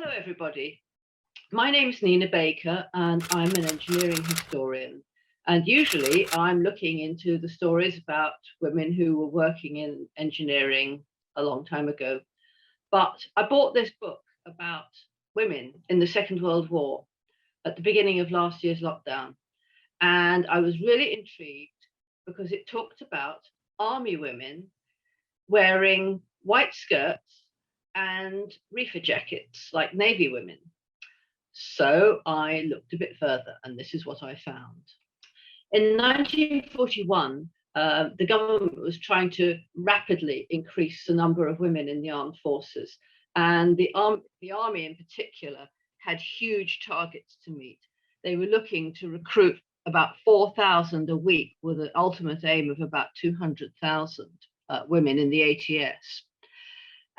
Hello, everybody. My name's Nina Baker, and I'm an engineering historian. And usually I'm looking into the stories about women who were working in engineering a long time ago. But I bought this book about women in the Second World War at the beginning of last year's lockdown. And I was really intrigued because it talked about army women wearing white skirts and reefer jackets like Navy women. So I looked a bit further, and this is what I found. In 1941, the government was trying to rapidly increase the number of women in the armed forces, and the army in particular had huge targets to meet. They were looking to recruit about 4,000 a week with an ultimate aim of about 200,000 women in the ATS.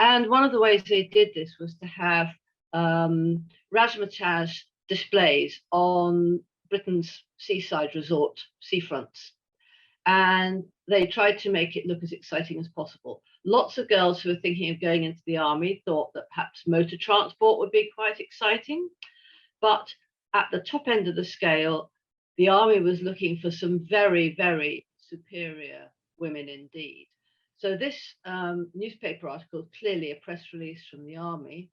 And one of the ways they did this was to have razzmatazz displays on Britain's seaside resort seafronts. And they tried to make it look as exciting as possible. Lots of girls who were thinking of going into the army thought that perhaps motor transport would be quite exciting. But at the top end of the scale, the army was looking for some very, very superior women indeed. So this newspaper article, clearly a press release from the army.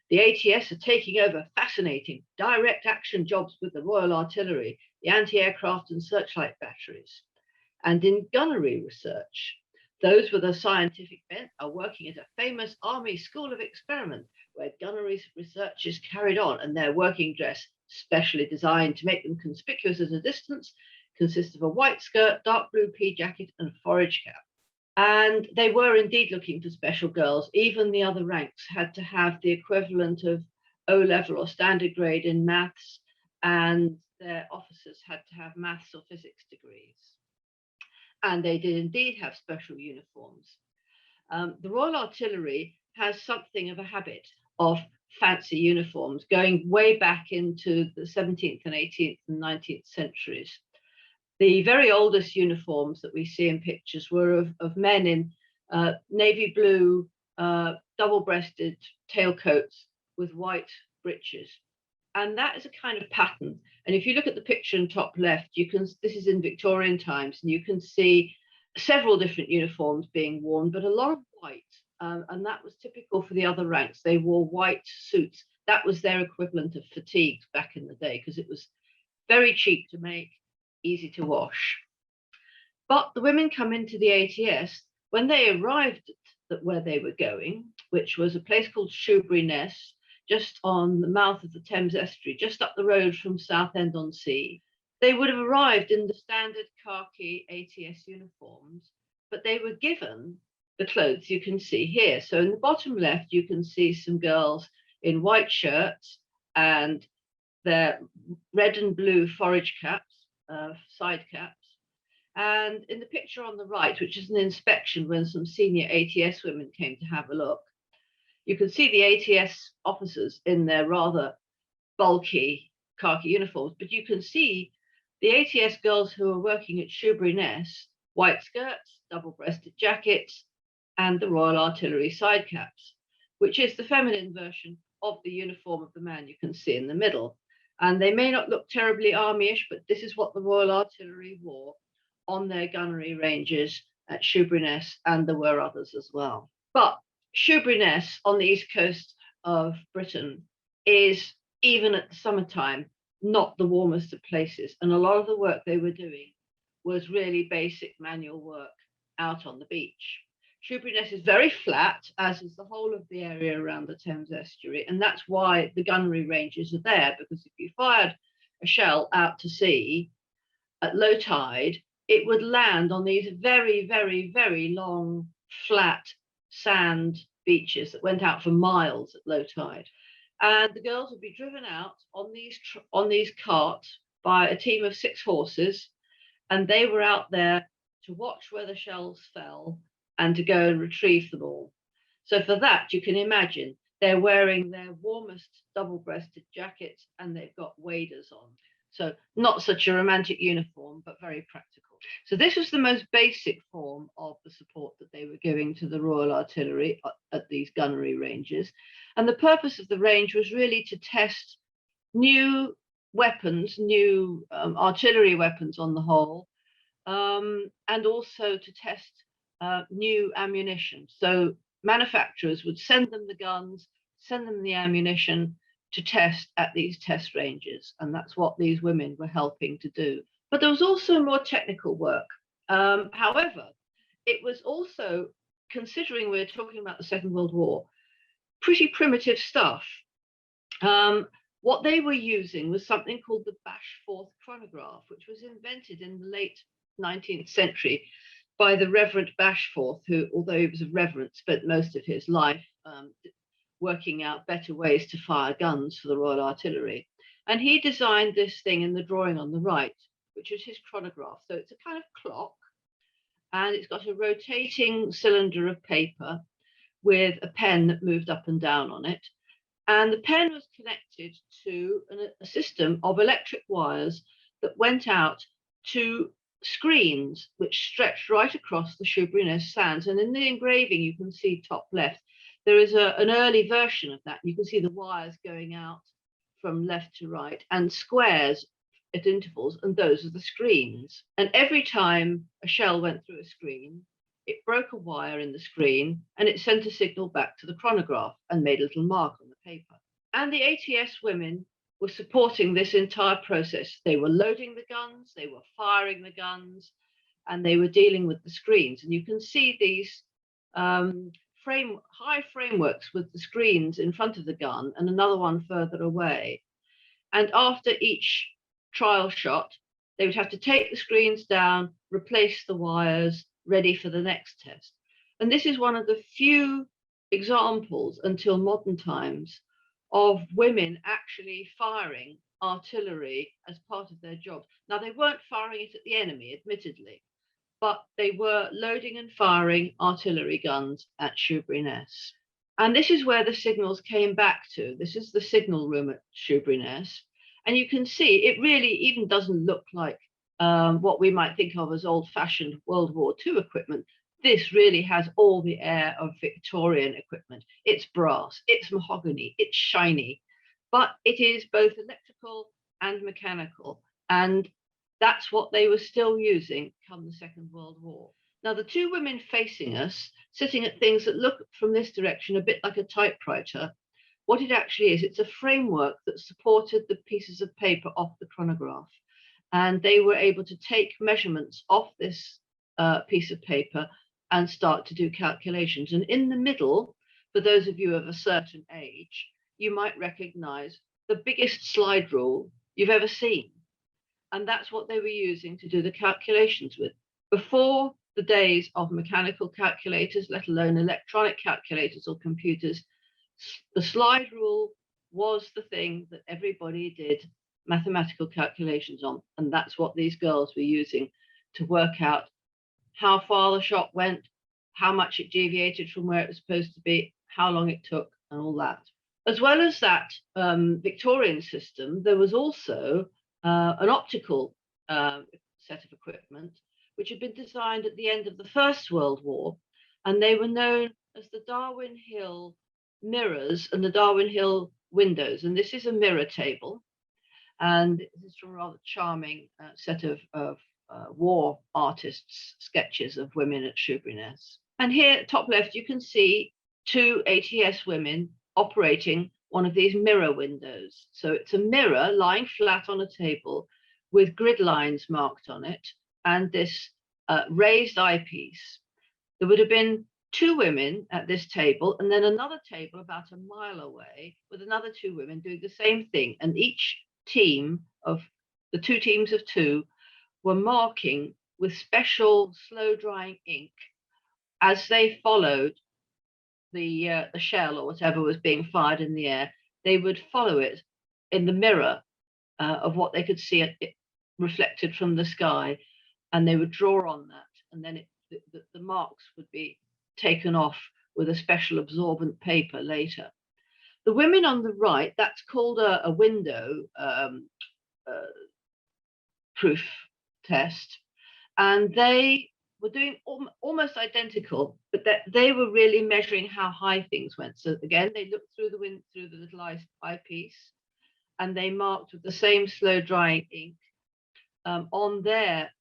The ATS are taking over fascinating direct action jobs with the Royal Artillery, the anti-aircraft and searchlight batteries. And in gunnery research, those with a scientific bent are working at a famous army school of experiment where gunnery research is carried on, and their working dress, specially designed to make them conspicuous at a distance, consists of a white skirt, dark blue pea jacket and forage cap. And they were indeed looking for special girls. Even the other ranks had to have the equivalent of O-level or standard grade in maths, and their officers had to have maths or physics degrees. And they did indeed have special uniforms. The Royal Artillery has something of a habit of fancy uniforms going way back into the 17th and 18th and 19th centuries. The very oldest uniforms that we see in pictures were of men in navy blue, double-breasted tailcoats with white breeches. And that is a kind of pattern. And if you look at the picture in top left, this is in Victorian times, and you can see several different uniforms being worn, but a lot of white. And that was typical for the other ranks. They wore white suits. That was their equivalent of fatigues back in the day, because it was very cheap to make, easy to wash. But the women come into the ATS. When they arrived at where they were going, which was a place called Shoebury-Ness, just on the mouth of the Thames estuary, just up the road from Southend-on-Sea, they would have arrived in the standard khaki ATS uniforms, but they were given the clothes you can see here. So in the bottom left, you can see some girls in white shirts and their red and blue forage caps, side caps. And in the picture on the right, which is an inspection when some senior ATS women came to have a look, you can see the ATS officers in their rather bulky khaki uniforms, but you can see the ATS girls who are working at Shoebury-Ness, white skirts, double-breasted jackets, and the Royal Artillery side caps, which is the feminine version of the uniform of the man you can see in the middle. And they may not look terribly army-ish, but this is what the Royal Artillery wore on their gunnery ranges at Shoebury-Ness, and there were others as well. But Shoebury-Ness on the east coast of Britain is, even at the summertime, not the warmest of places. And a lot of the work they were doing was really basic manual work out on the beach. Shoebury-Ness is very flat, as is the whole of the area around the Thames estuary, and that's why the gunnery ranges are there, because if you fired a shell out to sea at low tide, it would land on these very, very, very long, flat sand beaches that went out for miles at low tide. And the girls would be driven out on these carts by a team of 6 horses, and they were out there to watch where the shells fell and to go and retrieve them all. So for that, you can imagine they're wearing their warmest double-breasted jackets, and they've got waders on. So not such a romantic uniform, but very practical. So this was the most basic form of the support that they were giving to the Royal Artillery at these gunnery ranges. And the purpose of the range was really to test new weapons, new artillery weapons on the whole, and also to test new ammunition. So manufacturers would send them the guns, send them the ammunition to test at these test ranges. And that's what these women were helping to do. But there was also more technical work. However, it was also, considering we're talking about the Second World War, pretty primitive stuff. What they were using was something called the Bashforth Chronograph, which was invented in the late 19th century by the Reverend Bashforth, who, although he was a reverend, spent most of his life working out better ways to fire guns for the Royal Artillery. And he designed this thing in the drawing on the right, which is his chronograph. So it's a kind of clock, and it's got a rotating cylinder of paper with a pen that moved up and down on it. And the pen was connected to a system of electric wires that went out to screens which stretched right across the Shoeburyness sands. And in the engraving, you can see top left, there is an early version of that. You can see the wires going out from left to right and squares at intervals, and those are the screens. And every time a shell went through a screen, it broke a wire in the screen and it sent a signal back to the chronograph and made a little mark on the paper. And the ATS women were supporting this entire process. They were loading the guns, they were firing the guns, and they were dealing with the screens. And you can see these high frameworks with the screens in front of the gun and another one further away. And after each trial shot, they would have to take the screens down, replace the wires, ready for the next test. And this is one of the few examples until modern times of women actually firing artillery as part of their job. Now, they weren't firing it at the enemy, admittedly, but they were loading and firing artillery guns at Shoeburyness. And this is where the signals came back to. This is the signal room at Shoeburyness. And you can see it really even doesn't look like what we might think of as old-fashioned World War II equipment. This really has all the air of Victorian equipment. It's brass, it's mahogany, it's shiny, but it is both electrical and mechanical. And that's what they were still using come the Second World War. Now, the two women facing us, sitting at things that look from this direction a bit like a typewriter, what it actually is, it's a framework that supported the pieces of paper off the chronograph. And they were able to take measurements off this piece of paper and start to do calculations. And in the middle, for those of you of a certain age, you might recognize the biggest slide rule you've ever seen. And that's what they were using to do the calculations with. Before the days of mechanical calculators, let alone electronic calculators or computers, the slide rule was the thing that everybody did mathematical calculations on. And that's what these girls were using to work out how far the shot went, how much it deviated from where it was supposed to be, how long it took, and all that. As well as that Victorian system, there was also an optical set of equipment, which had been designed at the end of the First World War, and they were known as the Darwin Hill mirrors and the Darwin Hill windows. And this is a mirror table, and this is from a rather charming set of war artists' sketches of women at Shoeburyness. And here, top left, you can see two ATS women operating one of these mirror windows. So it's a mirror lying flat on a table with grid lines marked on it and this raised eyepiece. There would have been two women at this table and then another table about a mile away with another two women doing the same thing. And each team of the two teams of two were marking with special slow drying ink as they followed the shell or whatever was being fired in the air. They would follow it in the mirror of what they could see it reflected from the sky, and they would draw on that, and then the marks would be taken off with a special absorbent paper later. The women on the right, that's called a window proof test, and they were doing almost identical, but that they were really measuring how high things went. So again, they looked through the little eyepiece, and they marked with the same slow drying ink on their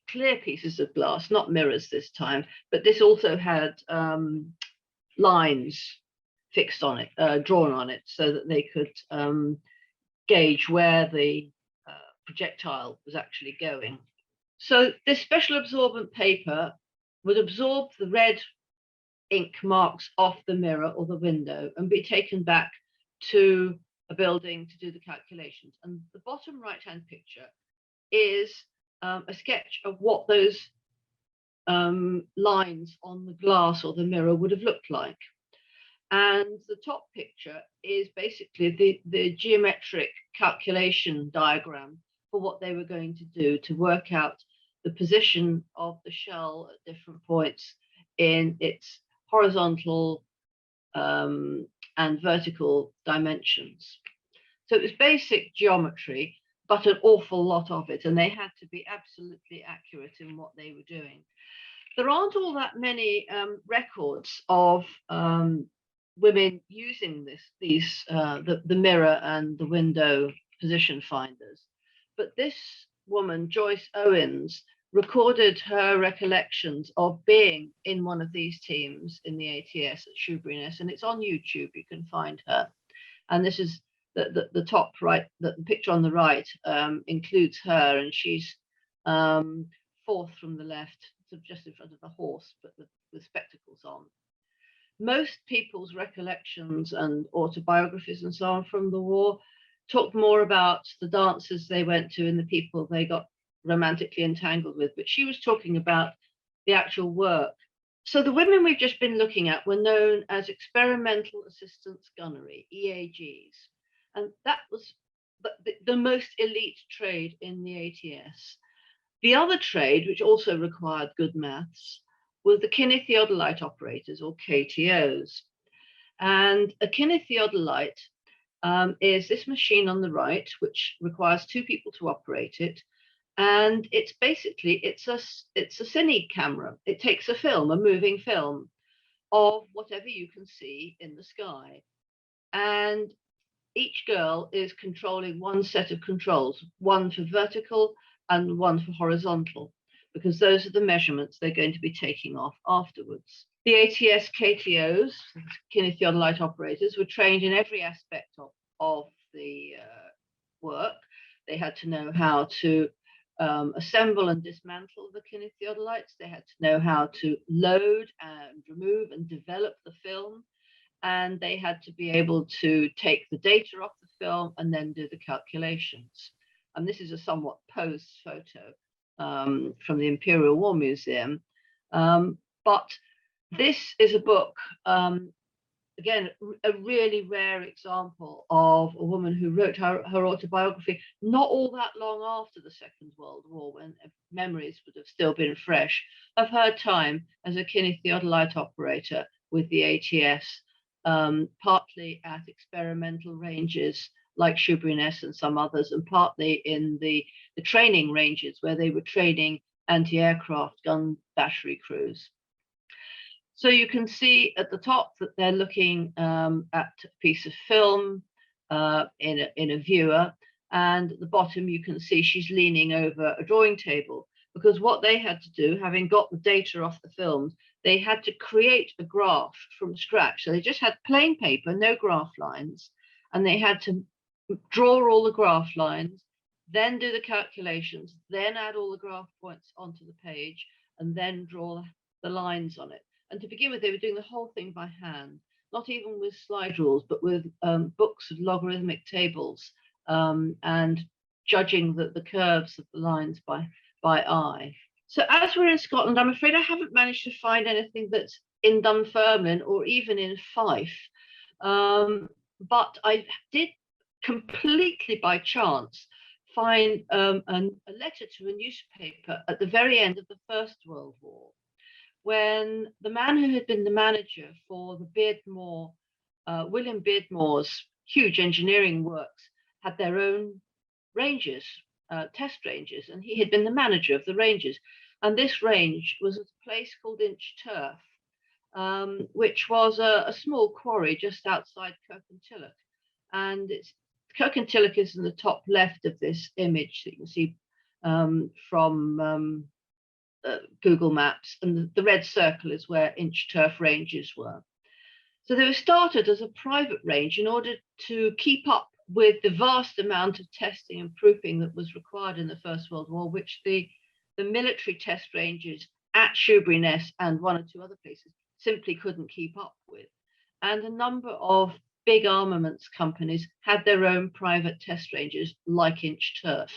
clear pieces of glass, not mirrors this time, but this also had lines fixed on it, drawn on it, so that they could gauge where the projectile was actually going. So this special absorbent paper would absorb the red ink marks off the mirror or the window and be taken back to a building to do the calculations. And the bottom right-hand picture is a sketch of what those lines on the glass or the mirror would have looked like. And the top picture is basically the geometric calculation diagram for what they were going to do to work out the position of the shell at different points in its horizontal and vertical dimensions. So it was basic geometry, but an awful lot of it, and they had to be absolutely accurate in what they were doing. There aren't all that many records of women using the mirror and the window position finders, but this woman, Joyce Owens, recorded her recollections of being in one of these teams in the ATS at Shoeburyness, and it's on YouTube. You can find her, and this is the top right. The picture on the right includes her, and she's fourth from the left, sort of just in front of the horse, but with spectacles on. Most people's recollections and autobiographies and so on from the war talked more about the dances they went to and the people they got romantically entangled with, but she was talking about the actual work. So the women we've just been looking at were known as Experimental Assistants Gunnery, EAGs, and that was the most elite trade in the ATS. The other trade, which also required good maths, was the kinetheodolite operators, or KTOs. And a kinetheodolite is this machine on the right, which requires two people to operate it. And it's basically, it's a cine camera. It takes a film, a moving film of whatever you can see in the sky. And each girl is controlling one set of controls, one for vertical and one for horizontal, because those are the measurements they're going to be taking off afterwards. The ATS KTOs, kinetheodolite operators, were trained in every aspect of the work. They had to know how to assemble and dismantle the kinetheodolites. They had to know how to load and remove and develop the film. And they had to be able to take the data off the film and then do the calculations. And this is a somewhat posed photo from the Imperial War Museum. But this is a book, again, a really rare example of a woman who wrote her autobiography not all that long after the Second World War, when memories would have still been fresh, of her time as a kinetheodolite operator with the ATS, partly at experimental ranges like Shoeburyness and some others, and partly in the training ranges where they were training anti-aircraft gun battery crews. So you can see at the top that they're looking at a piece of film in a viewer, and at the bottom you can see she's leaning over a drawing table, because what they had to do, having got the data off the films, they had to create a graph from scratch. So they just had plain paper, no graph lines, and they had to draw all the graph lines, then do the calculations, then add all the graph points onto the page, and then draw the lines on it. And to begin with, they were doing the whole thing by hand, not even with slide rules, but with books of logarithmic tables and judging the curves of the lines by eye. So as we're in Scotland, I'm afraid I haven't managed to find anything that's in Dunfermline or even in Fife. But I did completely by chance find a letter to a newspaper at the very end of the First World War, when the man who had been the manager for the Beardmore, William Beardmore's huge engineering works, had their own ranges test ranges, and he had been the manager of the ranges. And this range was at a place called Inch Turf, which was a small quarry just outside Kirkintilloch. And Kirkintilloch is in the top left of this image that you can see from Google Maps, and the red circle is where Inch Turf ranges were. So they were started as a private range in order to keep up with the vast amount of testing and proofing that was required in the First World War, which the military test ranges at Shoebury-Ness and one or two other places simply couldn't keep up with. And a number of big armaments companies had their own private test ranges like Inch Turf.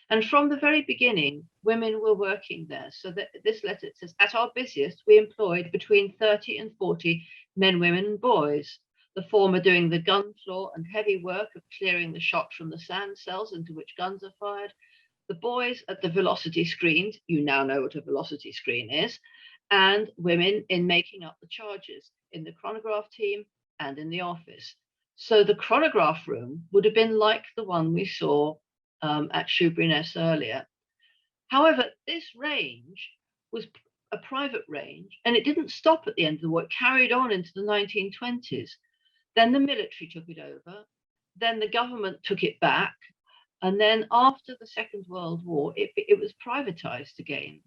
And from the very beginning, women were working there. So that this letter says, at our busiest, we employed between 30 and 40 men, women, and boys, the former doing the gun floor and heavy work of clearing the shot from the sand cells into which guns are fired, the boys at the velocity screens, you now know what a velocity screen is, and women in making up the charges in the chronograph team and in the office. So the chronograph room would have been like the one we saw at Shoebury-Ness earlier. However, this range was a private range, and it didn't stop at the end of the war. It carried on into the 1920s. Then the military took it over. Then the government took it back. And then after the Second World War, it was privatized again,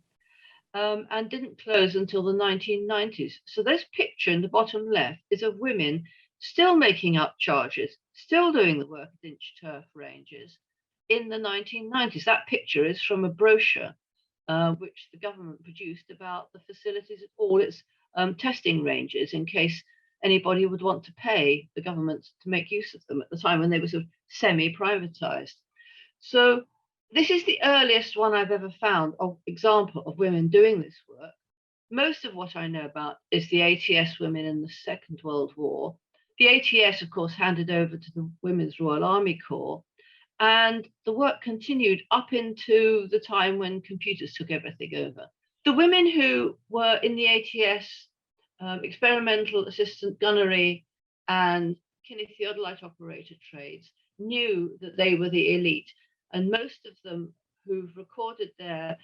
and didn't close until the 1990s. So this picture in the bottom left is of women still making up charges, still doing the work at Inch Turf ranges in the 1990s. That picture is from a brochure which the government produced about the facilities at all its testing ranges, in case anybody would want to pay the government to make use of them at the time when they were sort of semi-privatized. So this is the earliest one I've ever found of example of women doing this work. Most of what I know about is the ATS women in the Second World War. The ATS, of course, handed over to the Women's Royal Army Corps, and the work continued up into the time when computers took everything over. The women who were in the ATS, experimental assistant gunnery and kinetheodolite operator trades, knew that they were the elite. And most of them who've recorded their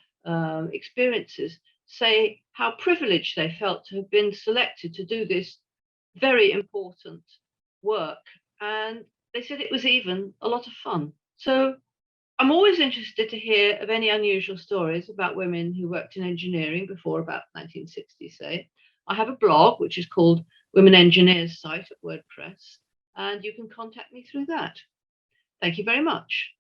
experiences say how privileged they felt to have been selected to do this very important work. And they said it was even a lot of fun. So I'm always interested to hear of any unusual stories about women who worked in engineering before about 1960, say. I have a blog, which is called Women Engineers Site at WordPress, and you can contact me through that. Thank you very much.